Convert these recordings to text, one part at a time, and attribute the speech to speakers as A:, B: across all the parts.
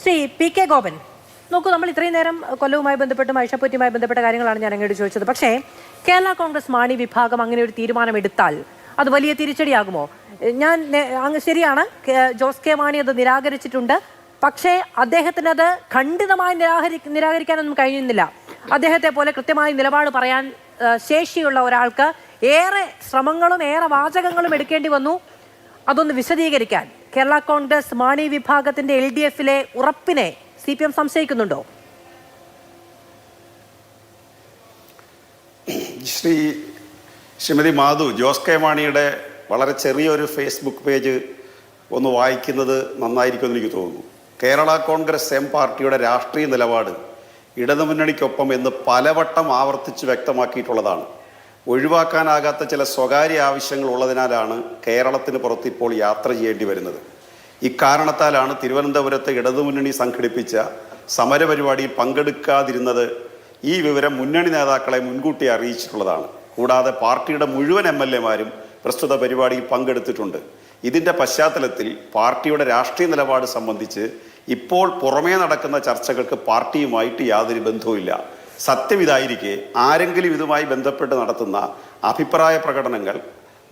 A: Shri P K Gopan, നോക്കൂ, നമ്മൾ ഇത്രയും നേരം കൊല്ലവുമായി ബന്ധപ്പെട്ടും ഐഷപ്പറ്റുമായി ബന്ധപ്പെട്ട കാര്യങ്ങളാണ് ഞാൻ അങ്ങോട്ട് ചോദിച്ചത്. പക്ഷേ കേരള കോൺഗ്രസ് മാണി വിഭാഗം അങ്ങനെ ഒരു തീരുമാനം എടുത്താൽ അത് വലിയ തിരിച്ചടിയാകുമോ? അങ്ങ് ശരിയാണ്, ജോസ് കെ മാണി അത് നിരാകരിച്ചിട്ടുണ്ട്. പക്ഷേ അദ്ദേഹത്തിന് അത് ഖണ്ഡിതമായി നിരാകരിക്കാനൊന്നും കഴിയുന്നില്ല. അദ്ദേഹത്തെ പോലെ കൃത്യമായി നിലപാട് പറയാൻ ശേഷിയുള്ള ഒരാൾക്ക് ഏറെ ശ്രമങ്ങളും ഏറെ വാചകങ്ങളും എടുക്കേണ്ടി വന്നു അതൊന്ന് വിശദീകരിക്കാൻ. കേരള കോൺഗ്രസ് മാണി വിഭാഗത്തിന്റെ LDF-ലെ ഉറപ്പിനെ CPM സംശയിക്കുന്നുണ്ടോ?
B: ശ്രീമതി മാധു, ജോസ് കെ മാണിയുടെ വളരെ ചെറിയൊരു ഫേസ്ബുക്ക് പേജ് ഒന്ന് വായിക്കുന്നത് നന്നായിരിക്കുമെന്ന് എനിക്ക് തോന്നുന്നു. കേരള കോൺഗ്രസ് എം പാർട്ടിയുടെ രാഷ്ട്രീയ നിലപാട് ഇടതുമുന്നണിക്കൊപ്പം എന്ന് പലവട്ടം ആവർത്തിച്ച് വ്യക്തമാക്കിയിട്ടുള്ളതാണ്. ഒഴിവാക്കാനാകാത്ത ചില സ്വകാര്യ ആവശ്യങ്ങൾ ഉള്ളതിനാലാണ് കേരളത്തിന് പുറത്ത് ഇപ്പോൾ യാത്ര ചെയ്യേണ്ടി വരുന്നത്. ഇക്കാരണത്താലാണ് തിരുവനന്തപുരത്ത് ഇടതുമുന്നണി സംഘടിപ്പിച്ച സമരപരിപാടിയിൽ പങ്കെടുക്കാതിരുന്നത്. ഈ വിവരം മുന്നണി നേതാക്കളെ മുൻകൂട്ടി അറിയിച്ചിട്ടുള്ളതാണ്. കൂടാതെ പാർട്ടിയുടെ മുഴുവൻ MLA-മാരും പ്രസ്തുത പരിപാടിയിൽ പങ്കെടുത്തിട്ടുണ്ട്. ഇതിൻ്റെ പശ്ചാത്തലത്തിൽ പാർട്ടിയുടെ രാഷ്ട്രീയ നിലപാട് സംബന്ധിച്ച് ഇപ്പോൾ പുറമേ നടക്കുന്ന ചർച്ചകൾക്ക് പാർട്ടിയുമായിട്ട് യാതൊരു ബന്ധവുമില്ല. സത്യം ഇതായിരിക്കെ ആരെങ്കിലും ഇതുമായി ബന്ധപ്പെട്ട് നടത്തുന്ന അഭിപ്രായ പ്രകടനങ്ങൾ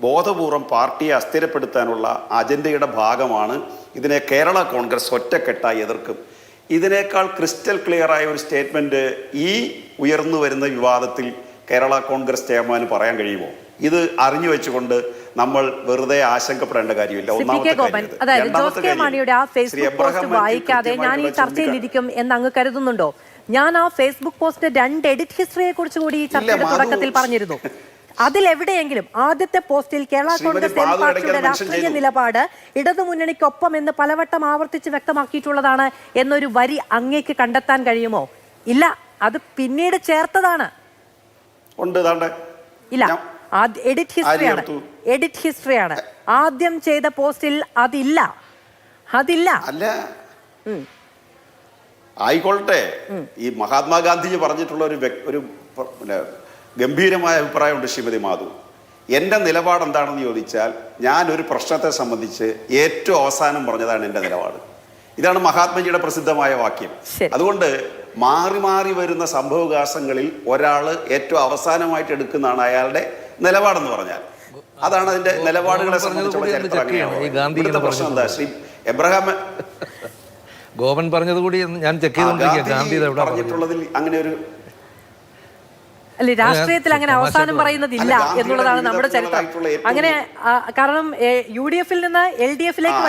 B: ബോധപൂർവം പാർട്ടിയെ അസ്ഥിരപ്പെടുത്താനുള്ള അജണ്ടയുടെ ഭാഗമാണ്. ഇതിനെ കേരള കോൺഗ്രസ് ഒറ്റക്കെട്ടായി എതിർക്കും. ഇതിനേക്കാൾ ക്രിസ്റ്റൽ ക്ലിയറായ ഒരു സ്റ്റേറ്റ്മെൻറ്റ് ഈ ഉയർന്നു വരുന്ന വിവാദത്തിൽ കേരള കോൺഗ്രസ് ചെയർമാന് പറയാൻ കഴിയുമോ? ഇത് അറിഞ്ഞു വെച്ചുകൊണ്ട് നമ്മൾ വെറുതെ ആശങ്കപ്പെടേണ്ട കാര്യമില്ല.
A: ജോസ് കെ മാണിയുടെ ആ ഫേസ്ബുക്ക് പോസ്റ്റ് വായിക്കാതെ ഞാൻ ഈ ചർച്ചയിൽ ഇരിക്കും എന്ന് അങ്ങ് കരുതുന്നുണ്ടോ? ഞാൻ ആ ഫേസ്ബുക്ക് പോസ്റ്റ് 2 എഡിറ്റ് ഹിസ്റ്ററിയെ കുറിച്ച് കൂടി ഈ ചർച്ചയുടെ തുടക്കത്തിൽ പറഞ്ഞിരുന്നു. അതിലെവിടെയെങ്കിലും ആദ്യത്തെ പോസ്റ്റിൽ കേരള കോൺഗ്രസ് എം പാർട്ടിയുടെ രാഷ്ട്രീയ നിലപാട് ഇടതുമുന്നണിക്കൊപ്പം എന്ന് പലവട്ടം ആവർത്തിച്ച് വ്യക്തമാക്കിയിട്ടുള്ളതാണ് എന്നൊരു വരി അങ്ങേക്ക് കണ്ടെത്താൻ കഴിയുമോ? ഇല്ല, അത് പിന്നീട് ചേർത്തതാണ്. ഇല്ല, എഡിറ്റ് ഹിസ്റ്ററിയാണ്. ആദ്യം ചെയ്ത പോസ്റ്റിൽ അതില്ല.
B: ആയിക്കൊള്ളട്ടെ. ഈ മഹാത്മാഗാന്ധിജി പറഞ്ഞിട്ടുള്ള ഒരു ഗംഭീരമായ അഭിപ്രായമുണ്ട് ശ്രീമതി മാധു. എൻ്റെ നിലപാട് എന്താണെന്ന് ചോദിച്ചാൽ, ഞാനൊരു പ്രശ്നത്തെ സംബന്ധിച്ച് ഏറ്റവും അവസാനം പറഞ്ഞതാണ് എൻ്റെ നിലപാട്. ഇതാണ് മഹാത്മജിയുടെ പ്രസിദ്ധമായ വാക്യം. അതുകൊണ്ട് മാറി മാറി വരുന്ന സംഭവവികാസങ്ങളിൽ ഒരാൾ ഏറ്റവും അവസാനമായിട്ട് എടുക്കുന്നതാണ് അയാളുടെ നിലപാടെന്ന് പറഞ്ഞാൽ. അതാണ് അതിന്റെ നിലപാടുകളെ സംബന്ധിച്ചുള്ള ചരിത്രം. പ്രശ്നം എന്താ? ശ്രീ എബ്രഹാം
C: ഗോപൻ പറഞ്ഞത് കൂടി ഞാൻ ചെക്ക് ചെയ്തുകൊണ്ടിരിക്കുക.
B: പറഞ്ഞിട്ടുള്ളതിൽ അങ്ങനെ ഒരു
A: അല്ലെ, രാഷ്ട്രീയത്തിൽ അങ്ങനെ അവസാനം പറയുന്നതില്ല എന്നുള്ളതാണ് നമ്മുടെ ചരിത്രം. അങ്ങനെ കാരണം UDF-ൽ നിന്ന് LDF-ലേക്ക്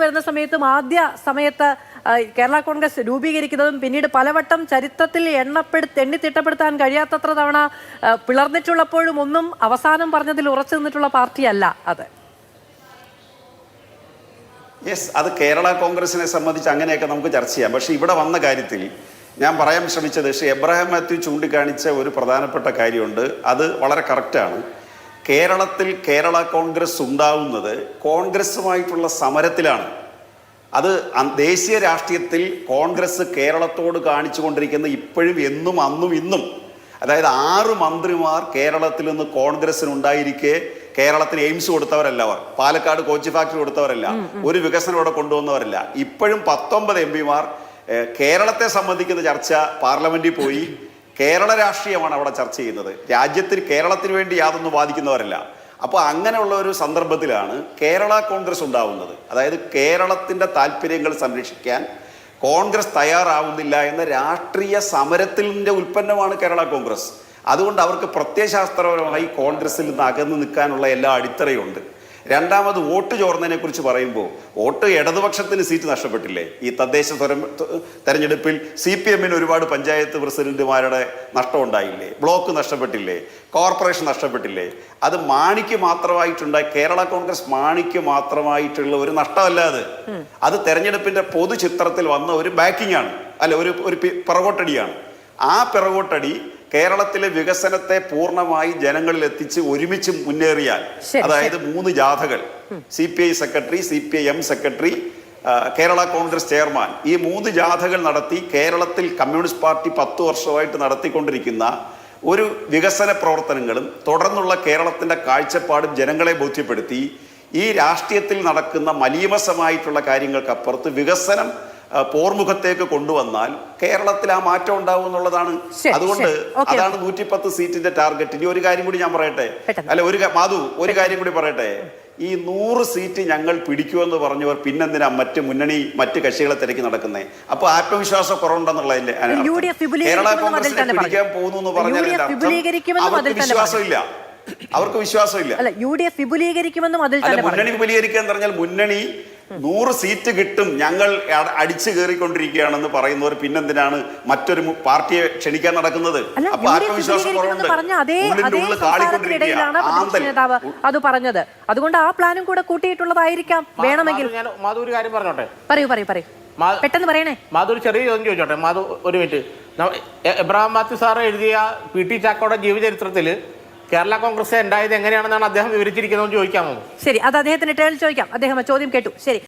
A: വരുന്ന സമയത്തും ആദ്യ സമയത്ത് കേരള കോൺഗ്രസ് രൂപീകരിക്കുന്നതും പിന്നീട് പലവട്ടം ചരിത്രത്തിൽ എണ്ണിത്തിട്ടപ്പെടുത്താൻ കഴിയാത്തത്ര തവണ പിളർന്നിട്ടുള്ളപ്പോഴും ഒന്നും അവസാനം പറഞ്ഞതിൽ ഉറച്ചു നിന്നിട്ടുള്ള പാർട്ടിയല്ല അത്.
B: അത് കേരള കോൺഗ്രസിനെ സംബന്ധിച്ച് അങ്ങനെയൊക്കെ നമുക്ക് ചർച്ച ചെയ്യാം. പക്ഷെ ഇവിടെ വന്ന കാര്യത്തിൽ ഞാൻ പറയാൻ ശ്രമിച്ചത് ശ്രീ എബ്രഹാം മാത്യു ചൂണ്ടിക്കാണിച്ച ഒരു പ്രധാനപ്പെട്ട കാര്യമുണ്ട്. അത് വളരെ കറക്റ്റാണ്. കേരളത്തിൽ കേരള കോൺഗ്രസ് ഉണ്ടാവുന്നത് കോൺഗ്രസുമായിട്ടുള്ള സമരത്തിലാണ്. അത് ദേശീയ രാഷ്ട്രീയത്തിൽ കോൺഗ്രസ് കേരളത്തോട് കാണിച്ചു കൊണ്ടിരിക്കുന്ന ഇപ്പോഴും എന്നും അന്നും ഇന്നും, അതായത് 6 മന്ത്രിമാർ കേരളത്തിൽ നിന്ന് കോൺഗ്രസിനുണ്ടായിരിക്കെ കേരളത്തിന് എയിംസ് കൊടുത്തവരല്ല അവർ, പാലക്കാട് കോച്ച് ഫാക്ടറി കൊടുത്തവരല്ല, ഒരു വികസനം ഇവിടെ കൊണ്ടുവന്നവരല്ല. ഇപ്പോഴും 19 MP-മാർ കേരളത്തെ സംബന്ധിക്കുന്ന ചർച്ച പാർലമെന്റിൽ പോയി കേരള രാഷ്ട്രീയമാണ് അവിടെ ചർച്ച ചെയ്യുന്നത്. രാജ്യത്തിൽ കേരളത്തിന് വേണ്ടി യാതൊന്നും വാദിക്കുന്നവരല്ല. അപ്പോൾ അങ്ങനെയുള്ള ഒരു സന്ദർഭത്തിലാണ് കേരള കോൺഗ്രസ് ഉണ്ടാവുന്നത്. അതായത് കേരളത്തിൻ്റെ താല്പര്യങ്ങൾ സംരക്ഷിക്കാൻ കോൺഗ്രസ് തയ്യാറാവുന്നില്ല എന്ന രാഷ്ട്രീയ സമരത്തിൻ്റെ ഉൽപ്പന്നമാണ് കേരള കോൺഗ്രസ്. അതുകൊണ്ട് അവർക്ക് പ്രത്യയശാസ്ത്രപരമായി കോൺഗ്രസിൽ നിന്ന് അകന്നു നിൽക്കാനുള്ള എല്ലാ അടിത്തറയുണ്ട്. രണ്ടാമത് വോട്ട് ചോർന്നതിനെ കുറിച്ച് പറയുമ്പോൾ, വോട്ട് ഇടതുപക്ഷത്തിന് സീറ്റ് നഷ്ടപ്പെട്ടില്ലേ? ഈ തദ്ദേശ തെരഞ്ഞെടുപ്പിൽ CPM-ന് ഒരുപാട് പഞ്ചായത്ത് പ്രസിഡന്റുമാരുടെ നഷ്ടം ഉണ്ടായില്ലേ? ബ്ലോക്ക് നഷ്ടപ്പെട്ടില്ലേ? കോർപ്പറേഷൻ നഷ്ടപ്പെട്ടില്ലേ? അത് മാണിക്ക് മാത്രമായിട്ടുണ്ടായി. കേരള കോൺഗ്രസ് മാണിക്ക് മാത്രമായിട്ടുള്ള ഒരു നഷ്ടമല്ലാതെ അത് തെരഞ്ഞെടുപ്പിന്റെ പൊതുചിത്രത്തിൽ വന്ന ഒരു ബാക്കിംഗ് ആണ്, അല്ല ഒരു പിറകോട്ടടിയാണ്. ആ പിറകോട്ടടി കേരളത്തിലെ വികസനത്തെ പൂർണ്ണമായി ജനങ്ങളിൽ എത്തിച്ച് ഒരുമിച്ച് മുന്നേറിയാൽ, അതായത് 3 ജാഥകൾ, CPI secretary, CPIM secretary, Kerala Congress chairman, ഈ 3 ജാഥകൾ നടത്തി കേരളത്തിൽ കമ്മ്യൂണിസ്റ്റ് പാർട്ടി 10 വർഷമായിട്ട് നടത്തിക്കൊണ്ടിരിക്കുന്ന ഒരു വികസന പ്രവർത്തനങ്ങളും തുടർന്നുള്ള കേരളത്തിൻ്റെ കാഴ്ചപ്പാടും ജനങ്ങളെ ബോധ്യപ്പെടുത്തി ഈ രാഷ്ട്രീയത്തിൽ നടക്കുന്ന മലീമസമായിട്ടുള്ള കാര്യങ്ങൾക്കപ്പുറത്ത് വികസനം പോർമുഖത്തേക്ക് കൊണ്ടുവന്നാൽ കേരളത്തിൽ ആ മാറ്റം ഉണ്ടാവും എന്നുള്ളതാണ്. അതുകൊണ്ട് അതാണ് 110 സീറ്റിന്റെ ടാർഗറ്റ്. ഇനി ഒരു കാര്യം കൂടി ഞാൻ പറയട്ടെ, അല്ല മാധു ഒരു കാര്യം കൂടി പറയട്ടെ. ഈ 100 സീറ്റ് ഞങ്ങൾ പിടിക്കുമെന്ന് പറഞ്ഞവർ പിന്നെന്തിനാ മറ്റ് കക്ഷികളെ തിരക്കി നടക്കുന്നത്? അപ്പൊ ആത്മവിശ്വാസം കുറവുണ്ടെന്നുള്ളതിന്റെ കേരള കോൺഗ്രസിനെ പിടിക്കാൻ പോകുന്നു എന്ന് പറഞ്ഞാൽ അവർക്ക് വിശ്വാസമില്ല. അവർക്ക് വിശ്വാസമില്ല. മുന്നണി വിപുലീകരിക്കുക എന്ന് പറഞ്ഞാൽ മുന്നണി 100 സീറ്റ് കിട്ടും, ഞങ്ങൾ അടിച്ചു കയറിക്കൊണ്ടിരിക്കുകയാണെന്ന് പറയുന്നവർ പിന്നെന്തിനാണ് മറ്റൊരു പാർട്ടിയെ ക്ഷണിക്കാൻ നടക്കുന്നത്? അപ്പൊ ആത്മവിശ്വാസം കുറവുണ്ട്.
A: അത് പറഞ്ഞത് അതുകൊണ്ട് ആ പ്ലാനും കൂടെ കൂട്ടിയിട്ടുള്ളതായിരിക്കാം. വേണമെങ്കിൽ
D: ഒരു കാര്യം പറഞ്ഞോട്ടെ.
A: പറയൂ പെട്ടെന്ന് പറയണേ.
D: മാധു ഒരു ചെറിയ ചോദ്യം ചോദിച്ചോട്ടെ. മാധു ഒരു മിനിറ്റ്. എബ്രഹാം മാത്യു സാറ് എഴുതിയ പി.ടി. ചാക്കോയുടെ ജീവചരിത്രത്തിൽ കേരള കോൺഗ്രസ് ഉണ്ടായത് എങ്ങനെയാണെന്നാണ് അദ്ദേഹം വിവരിച്ചിരിക്കുന്നതെന്ന് ചോദിക്കാമോ?
A: ശരി, അത് അദ്ദേഹത്തിന് ടേണിൽ ചോദിക്കാം. അദ്ദേഹം ചോദ്യം കേട്ടു. ശരി.